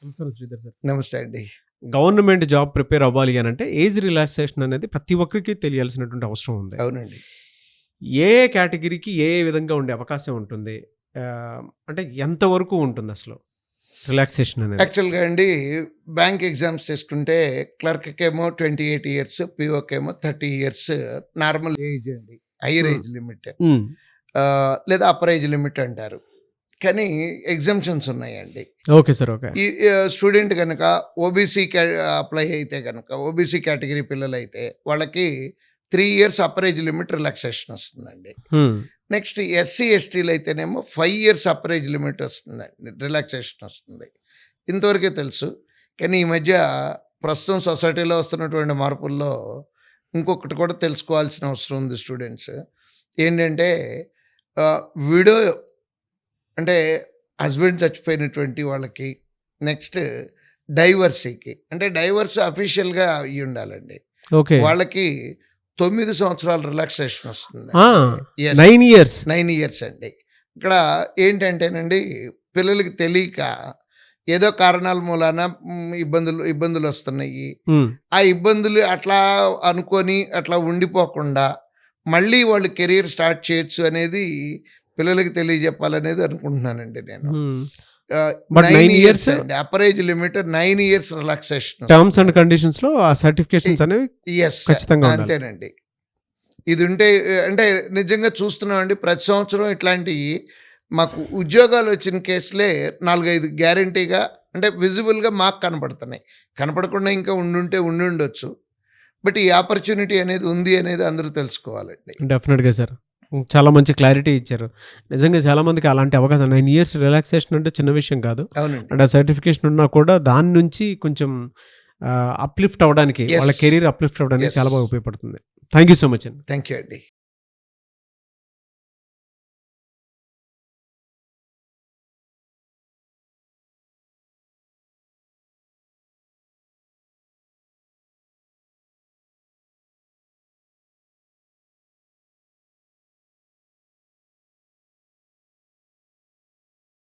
నమస్కారం శ్రీధర్ సార్. నమస్తే అండి. గవర్నమెంట్ జాబ్ ప్రిపేర్ అవ్వాలి అనంటే ఏజ్ రిలాక్సేషన్ అనేది ప్రతి ఒక్కరికి తెలియాల్సినటువంటి అవసరం ఉంది. అవునండి. ఏ ఏ కేటగిరీకి ఏ ఏ విధంగా ఉండే అవకాశం ఉంటుంది? అంటే ఎంతవరకు ఉంటుంది అసలు రిలాక్సేషన్ అనేది? యాక్చువల్‌గా అండి బ్యాంక్ ఎగ్జామ్స్ తీసుకుంటే క్లర్క్‌కేమో 28 ఇయర్స్, పీఓకేమో 30 ఇయర్స్ నార్మల్ ఏజ్ అండి. Hire age limit. హ్మ్. లేదా అప్పర్ ఏజ్ లిమిట్ అంటారు. కానీ ఎగ్జామ్షన్స్ ఉన్నాయండి. Okay sir. ఓకే. ఈ స్టూడెంట్ గనక ఓబీసీ అప్లై అయితే గనక ఓబీసీ కేటగిరీ పిల్లలైతే వాళ్ళకి 3 years upper age limit relaxation వస్తుందండి. హ్మ్. నెక్స్ట్ ఎస్సీ, ఎస్టీలు అయితేనేమో 5 ఇయర్స్ అప్పర్ ఏజ్ లిమిట్ వస్తుందండి, రిలాక్సేషన్ వస్తుంది. ఇంతవరకే తెలుసు. కానీ ఈ మధ్య ప్రస్తుతం సొసైటీలో వస్తున్నటువంటి మార్పుల్లో ఇంకొకటి కూడా తెలుసుకోవాల్సిన అవసరం ఉంది స్టూడెంట్స్. ఏంటంటే విడో అంటే హస్బెండ్ చచ్చిపోయినటువంటి వాళ్ళకి, నెక్స్ట్ డైవర్సీకి, అంటే డైవర్స్ అఫీషియల్గా అయ్యి ఉండాలండి. ఓకే. వాళ్ళకి 9 సంవత్సరాల రిలాక్సేషన్ వస్తుంది. 9 ఇయర్స్. 9 ఇయర్స్ అండి. ఇక్కడ ఏంటంటేనండి పిల్లలకి తెలియక ఏదో కారణాల మూలాన ఇబ్బందులు వస్తున్నాయి. ఆ ఇబ్బందులు అట్లా అనుకొని అట్లా ఉండిపోకుండా మళ్ళీ వాళ్ళు కెరీర్ స్టార్ట్ చేయొచ్చు అనేది పిల్లలకి తెలియజెప్పాలనేది అనుకుంటున్నానండి నేను. బట్ 9 ఇయర్స్ అండి upper age limit, 9 years relaxation. Terms and conditions లో ఆ సర్టిఫికేషన్స్ అనేవి ఖచ్చితంగా ఉండాలి. అంతేనండి. ఇది ఉంటే అంటే నిజంగా చూస్తున్నామండి ప్రతి సంవత్సరం ఇట్లాంటివి మాకు ఉద్యోగాలు వచ్చిన కేసులే 4-5 గ్యారంటీగా అంటే విజిబుల్గా మాకు కనపడుతున్నాయి. కనపడకుండా ఇంకా ఉండుండొచ్చు. బట్ ఈ ఆపర్చునిటీ అనేది ఉంది అనేది అందరూ తెలుసుకోవాలండి. డెఫినెట్గా సార్. చాలా మంచి క్లారిటీ ఇచ్చారు. నిజంగా చాలా మందికి అలాంటి అవకాశం 9 ఇయర్స్ రిలాక్సేషన్ అంటే చిన్న విషయం కాదు. అవునండి. అంటే ఆ సర్టిఫికేషన్ ఉన్నా కూడా దాని నుంచి కొంచెం అప్లిఫ్ట్ అవ్వడానికి, వాళ్ళ కెరీర్ అప్లిఫ్ట్ అవ్వడానికి చాలా బాగా ఉపయోగపడుతుంది. థ్యాంక్ యూ సో మచ్ అండి. థ్యాంక్ యూ అండి.